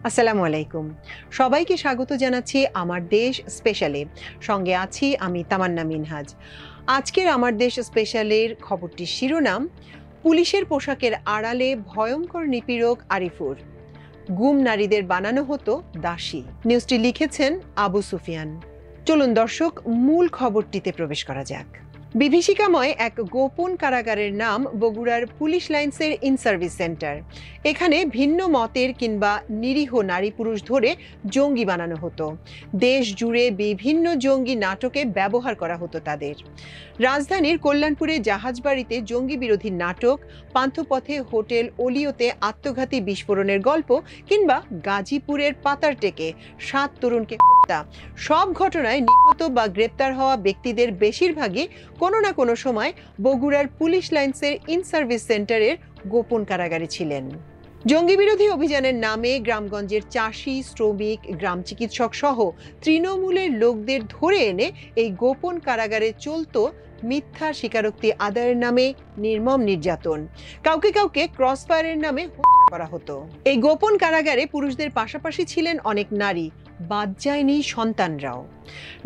আসসালামু আলাইকুম। সবাইকে স্বাগত জানাচ্ছি আমার দেশ স্পেশালে। সঙ্গে আছি আমি তামান্না মিনহাজ। আজকের আমার দেশ স্পেশালের খবরটির শিরোনাম, পুলিশের পোশাকের আড়ালে ভয়ঙ্কর নিপীড়ক আরিফুর, গুম নারীদের বানানো হতো দাসী। নিউজটি লিখেছেন আবু সুফিয়ান। চলুন দর্শক, মূল খবরটিতে প্রবেশ করা যাক। বিভীষিকাময় এক গোপন কারাগারের নাম বগুড়ার পুলিশ লাইন্সের ইন সার্ভিস সেন্টার। এখানে ভিন্ন মতের কিংবা নিরীহ নারী পুরুষ ধরে জঙ্গি বানানো হতো। দেশ জুড়ে বিভিন্ন জঙ্গি নাটকে ব্যবহার করা হতো তাদের। রাজধানীর কল্যাণপুরে জাহাজবাড়িতে জঙ্গি বিরোধী নাটক, পান্থপথে হোটেল ওলিওতে আত্মঘাতী বিস্ফোরণের গল্প কিংবা গাজীপুরের পাতারটেকে 7 তরুণকে হত্যা, সব ঘটনায় নিহত বা গ্রেপ্তার হওয়া ব্যক্তিদের বেশিরভাগই কোনো না কোনো সময় বগুড়ার পুলিশ লাইন্সের ইন সার্ভিস সেন্টারের গোপন কারাগারে ছিলেন। জঙ্গি বিরোধী অভিযানের নামে গ্রামগঞ্জের চাষি, শ্রমিক, গ্রাম চিকিৎসক সহ তৃণমূলের লোকদের ধরে এনে এই গোপন কারাগারে চলত মিথ্যা স্বীকারোক্তি আদায়ের নামে নির্মম নির্যাতন। কাউকে কাউকে ক্রসফায়ারের নামে হত্যা করা হতো। এই গোপন কারাগারে পুরুষদের পাশাপাশি ছিলেন অনেক নারী, বাদ যায়নি সন্তানরাও।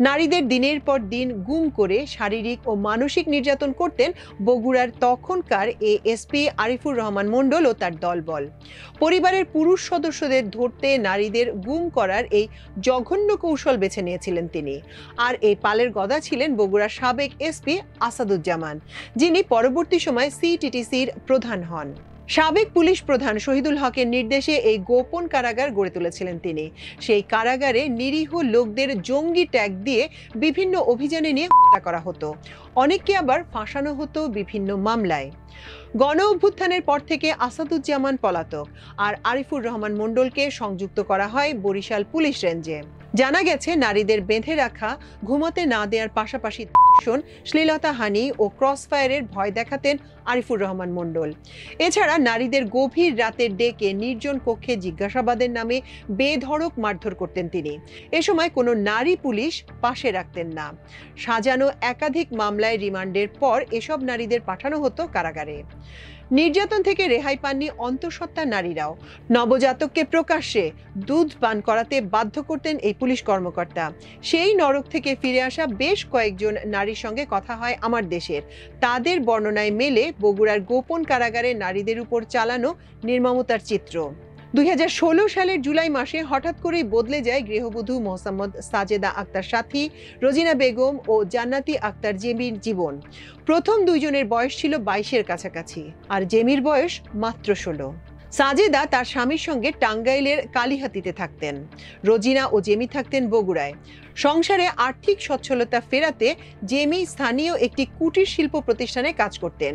নারীদের দিনের পর দিন গুম করে শারীরিক ও মানসিক নির্যাতন করতেন বগুড়ার তখনকার এএসপি আরিফুর রহমান মণ্ডল ও তার দলবল। পরিবারের পুরুষ সদস্যদের ধরতে নারীদের গুম করার এই জঘন্য কৌশল বেছে নিয়েছিলেন তিনি। আর এই পালের গদা ছিলেন বগুড়ার সাবেক এসপি আসাদুজ্জামান, যিনি পরবর্তী সময় সিটিটিসির প্রধান হন। সাবেক পুলিশ প্রধান শহীদুল হকের নির্দেশে এই গোপন কারাগার গড়ে তুলেছিলেন তিনি। সেই কারাগারে নিরীহ লোকদের জঙ্গি ট্যাগ দিয়ে বিভিন্ন অভিযানে নিয়ে হত্যা করা হতো। অনেককে আবার ফাঁসানো হতো বিভিন্ন মামলায়। গণ অভ্যুত্থানের পর থেকে আসাদুজ্জামান পলাতক, আর আরিফুর রহমান মণ্ডলকে সংযুক্ত করা হয় বরিশাল পুলিশ রেঞ্জে। জানা গেছে, নারীদের বেঁধে রাখা, ঘুমাতে না দেওয়ার পাশাপাশি ধর্ষণ, শ্লীলতাহানি ও ক্রসফায়ারের ভয় দেখাতেন আরিফুর রহমান মণ্ডল। এছাড়া নারীদের গভীর রাতের ডেকে নির্জন কক্ষে জিজ্ঞাসাবাদের নামে বেধড়ক মারধর করতেন তিনি। এ সময় কোনো নারী পুলিশ পাশে রাখতেন না। সাজানো একাধিক মামলায় রিমান্ডের পর এসব নারীদের পাঠানো হতো কারাগারে। নির্যাতন থেকে রেহাই পাননি অন্তঃসত্ত্বা নারীরাও। নবজাতককে প্রকাশ্যে দুধ পান করাতে বাধ্য করতেন এই পুলিশ কর্মকর্তা। সেই নরক থেকে ফিরে আসা বেশ কয়েকজন নারীর সঙ্গে কথা হয় আমার দেশের। তাদের বর্ণনায় মেলে বগুড়ার গোপন কারাগারে নারীদের উপর চালানো নির্মমতার চিত্র। 2016 সালের জুলাই মাসে হঠাৎ করেই বদলে যায় গৃহবধূ মোহাম্মদ সাজেদা আক্তার সাথী, রোজিনা বেগম ও জান্নাতি আক্তার জেমির জীবন। প্রথম দুইজনের বয়স ছিল 22-এর কাছাকাছি, আর জেমির বয়স মাত্র 16। সাজেদা তার স্বামীর সঙ্গে টাঙ্গাইলের কালিহাতীতে থাকতেন। রোজিনা ও জেমি থাকতেন বগুড়ায়। সংসারে আর্থিক সচ্ছলতা ফেরাতে জেমি স্থানীয় একটি কুটির শিল্প প্রতিষ্ঠানে কাজ করতেন।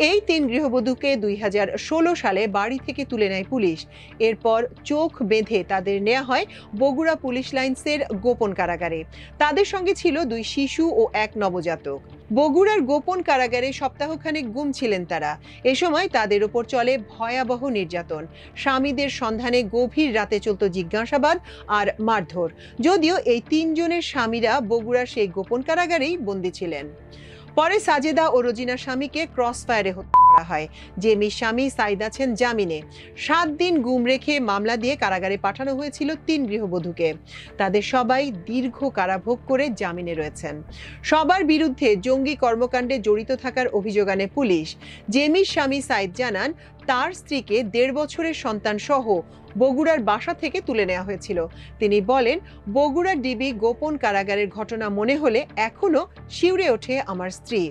এই 3 গৃহবধূকে 2016 সালে বাড়ি থেকে তুলে নেয় পুলিশ। এরপর চোখ বেঁধে তাদের নেওয়া হয় বগুড়া পুলিশ লাইন্সের গোপন কারাগারে। তাদের সঙ্গে ছিল 2 শিশু ও 1 নবজাতক। বগুড়ার গোপন কারাগারে সপ্তাহখানেক গুম ছিলেন তারা। এ সময় তাদের উপর চলে ভয়াবহ নির্যাতন। স্বামীদের সন্ধানে গভীর রাতে চলত জিজ্ঞাসাবাদ আর মারধর। যদিও এই 3 জনের স্বামীরা বগুড়ার সেই গোপন কারাগারেই বন্দী ছিলেন। পরে সাজেদা ও রোজিনার স্বামীকে ক্রসফায়ারে হত্যা করা হয়। জেমির স্বামী সাইদ আছেন জামিনে। 7 দিন গুম রেখে মামলা দিয়ে কারাগারে পাঠানো হয়েছিল 3 গৃহবধূকে। তাদের সবাই দীর্ঘ কারাভোগ করে জামিনে রয়েছেন। সবার বিরুদ্ধে জঙ্গি কর্মকাণ্ডে জড়িত থাকার অভিযোগ আনে পুলিশ। জেমির স্বামী সাইদ জানান, তার স্ত্রীকে 1.5 বছরের সন্তান সহ বগুড়ার বাসা থেকে তুলে নেওয়া হয়েছিল। তিনি বলেন, বগুড়া ডিবি গোপন কারাগারের ঘটনা মনে হলে এখনো শিউরে ওঠে আমার স্ত্রী।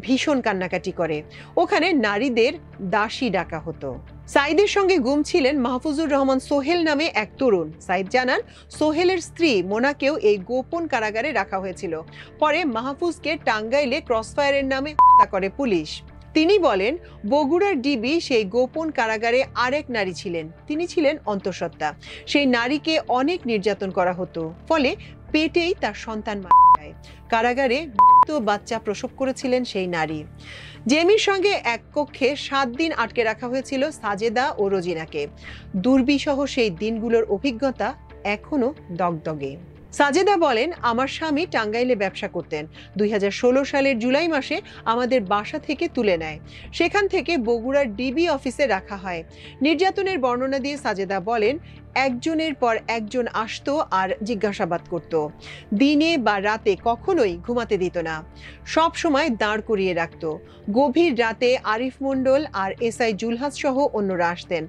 ভীষণ কান্নাকাটি করে। ওখানে নারীদের দাসী ডাকা হতো। সাইদের সঙ্গে গুম ছিলেন মাহফুজুর রহমান সোহেল নামে এক তরুণ। সাইদ জানান, সোহেলের স্ত্রী মোনাকেও এই গোপন কারাগারে রাখা হয়েছিল। পরে মাহফুজকে টাঙ্গাইলে ক্রসফায়ারের নামে হত্যা করে পুলিশ। তিনি বলেন, বগুড়ার ডিবি সেই গোপন কারাগারে আরেক নারী ছিলেন। তিনি ছিলেন অন্তঃসত্ত্বা। সেই নারীকে অনেক নির্যাতন করা হতো, ফলে পেটেই তার সন্তান মারা যায়। কারাগারে মৃত বাচ্চা প্রসব করেছিলেন সেই নারী। জেমির সঙ্গে এক কক্ষে 7 দিন আটকে রাখা হয়েছিল সাজেদা ও রোজিনাকে। দুর্বিষহ সেই দিনগুলোর অভিজ্ঞতা এখনো দগদগে। সাজেদা বলেন, আমার স্বামী টাঙ্গাইলে ব্যবসা করতেন। 2016 সালের জুলাই মাসে আমাদের বাসা থেকে তুলে নেয়। সেখান থেকে বগুড়ার ডিবি অফিসে রাখা হয়। নির্যাতনের বর্ণনা দিয়ে সাজেদা বলেন, একজনের পর একজন আসতো আর জিজ্ঞাসাবাদ করত। দিনে বা রাতে কখনোই ঘুমাতে দিত না, সব সময় দাঁড় করিয়ে রাখতো। গভীর রাতে আরিফ মণ্ডল আর এসআই জুলহাস সহ অন্যরা আসতেন।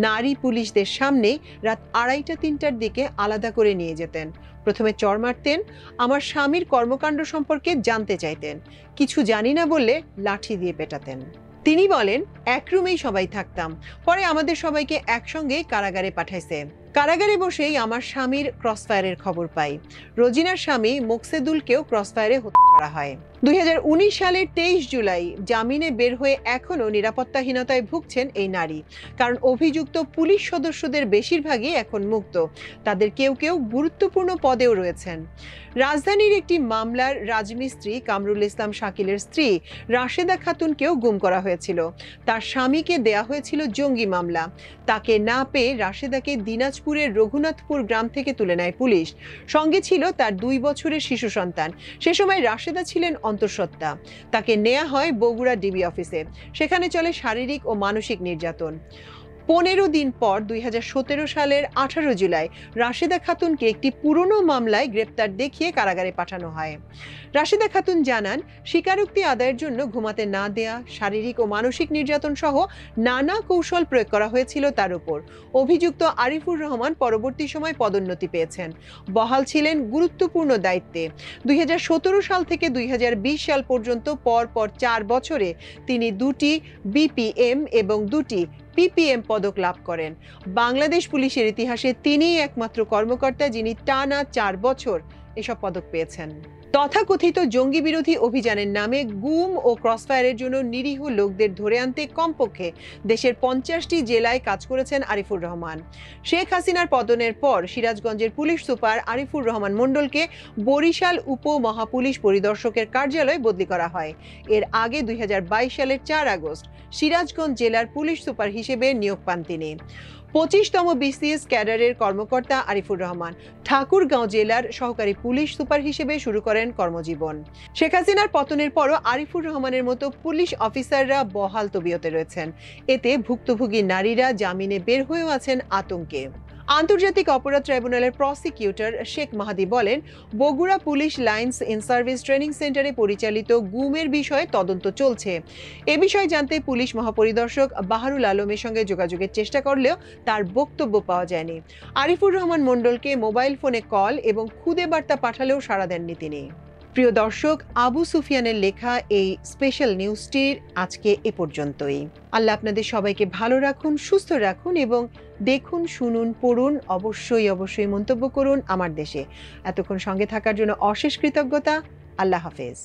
নারী পুলিশদের সামনে রাত 2:30-3টার দিকে আলাদা করে নিয়ে যেতেন। প্রথমে চড় মারতেন, আমার স্বামীর কর্মকাণ্ড সম্পর্কে জানতে চাইতেন, কিছু জানি না বললে লাঠি দিয়ে পেটাতেন। তিনি বলেন, এক রুমেই সবাই থাকতাম, পরে আমাদের সবাইকে একসঙ্গে কারাগারে পাঠাইছে। কারাগারে বসেই আমার স্বামীর ক্রসফায়ারের খবর পাই। রোজিনার স্বামী মোকসেদুলকেও ক্রসফায়ারে হত্যা করা হয়। 2019 সালের 23 জুলাই জামিনে বের হয়ে এখনো নিরাপত্তাহীনতায় ভুগছেন এই নারী। কারণ অভিযুক্ত পুলিশ সদস্যদের বেশিরভাগই এখন মুক্ত, তাদের কেউ কেউ গুরুত্বপূর্ণ পদেও রয়েছেন। রাজধানীর একটি মামলার রাজমিস্ত্রি কামরুল ইসলাম শাকিলের স্ত্রী রাশেদা খাতুনকেও গুম করা হয়েছিল। তার স্বামীকে দেয়া হয়েছিল জঙ্গি মামলা। তাকে না পেয়ে রাশেদাকে দিনাজপুরের রঘুনাথপুর গ্রাম থেকে তুলে নেয় পুলিশ। সঙ্গে ছিল তার 2 বছরের শিশু সন্তান। সে সময় রাশেদা ছিলেন অন্তঃসত্ত্বা। তাকে নেওয়া হয় বগুড়া ডিবি অফিসে। সেখানে চলে শারীরিক ও মানসিক নির্যাতন। 15 দিন পর 2017 সালের 18 জুলাই রাশেদা খাতুনকে একটি পুরনো মামলায় গ্রেপ্তার দেখিয়ে কারাগারে পাঠানো হয়। রাশেদা খাতুন জানান, স্বীকারোক্তি আদায়ের জন্য ঘুমাতে না দেয়া, শারীরিক ও মানসিক নির্যাতন সহ নানা কৌশল প্রয়োগ করা হয়েছিল তার উপর। অভিযুক্ত আরিফুর রহমান পরবর্তী সময় পদোন্নতি পেয়েছেন, বহাল ছিলেন গুরুত্বপূর্ণ দায়িত্বে। 2017 সাল থেকে 2020 সাল পর্যন্ত পরপর 4 বছরে তিনি 2টি বিপিএম এবং 2টি পিপিএম পদক লাভ করেন। বাংলাদেশ পুলিশের ইতিহাসে তিনিই একমাত্র কর্মকর্তা যিনি টানা 4 বছর এসব পদক পেয়েছেন। তথাকথিত জঙ্গি বিরোধী অভিযানের নামে গুম ও ক্রসফায়ারের জন্য নিরীহ লোকদের ধরে আনতে কমপক্ষে দেশের 50টি জেলায় কাজ করেছেন আরিফুর রহমান। শেখ হাসিনার পতনের পর সিরাজগঞ্জের পুলিশ সুপার আরিফুর রহমান মণ্ডলকে বরিশাল উপমহাপুলিশ পরিদর্শকের কার্যালয়ে বদলি করা হয়। এর আগে 2022 সালের 4 আগস্ট সিরাজগঞ্জ জেলার পুলিশ সুপার হিসেবে নিয়োগ পান তিনি। 25তম বিসিএস ক্যাডারের কর্মকর্তা আরিফুর রহমান ঠাকুরগাঁও জেলার সহকারী পুলিশ সুপার হিসেবে শুরু করেন কর্মজীবন। শেখ হাসিনার পতনের পরও আরিফুর রহমানের মতো পুলিশ অফিসাররা বহাল তবিয়তে রয়েছেন। এতে ভুক্তভোগী নারীরা জামিনে বের হয়েও আছেন আতঙ্কে। আন্তর্জাতিক অপরাধ ট্রাইব্যুনালের প্রসিকিউটর শেখ মাহাদি বলেন, Bogura police lines in service training সেন্টারে পরিচালিত গুমের বিষয়ে তদন্ত চলছে। এ বিষয়ে জানতে পুলিশ মহাপরিদর্শক বাহারুল আলমের সঙ্গে যোগাযোগের চেষ্টা করলেও তার বক্তব্য পাওয়া যায়নি। আরিফুর রহমান মণ্ডলকে মোবাইল ফোনে কল এবং খুদে বার্তা পাঠালেও সাড়া দেননি তিনি। প্রিয় দর্শক, আবু সুফিয়ানের লেখা এই স্পেশাল নিউজটির আজকে এ পর্যন্তই। আল্লাহ আপনাদের সবাইকে ভালো রাখুন, সুস্থ রাখুন এবং দেখুন, শুনুন, পড়ুন, অবশ্যই মন্তব্য করুন আমার দেশে। এতক্ষণ সঙ্গে থাকার জন্য অশেষ কৃতজ্ঞতা। আল্লাহ হাফেজ।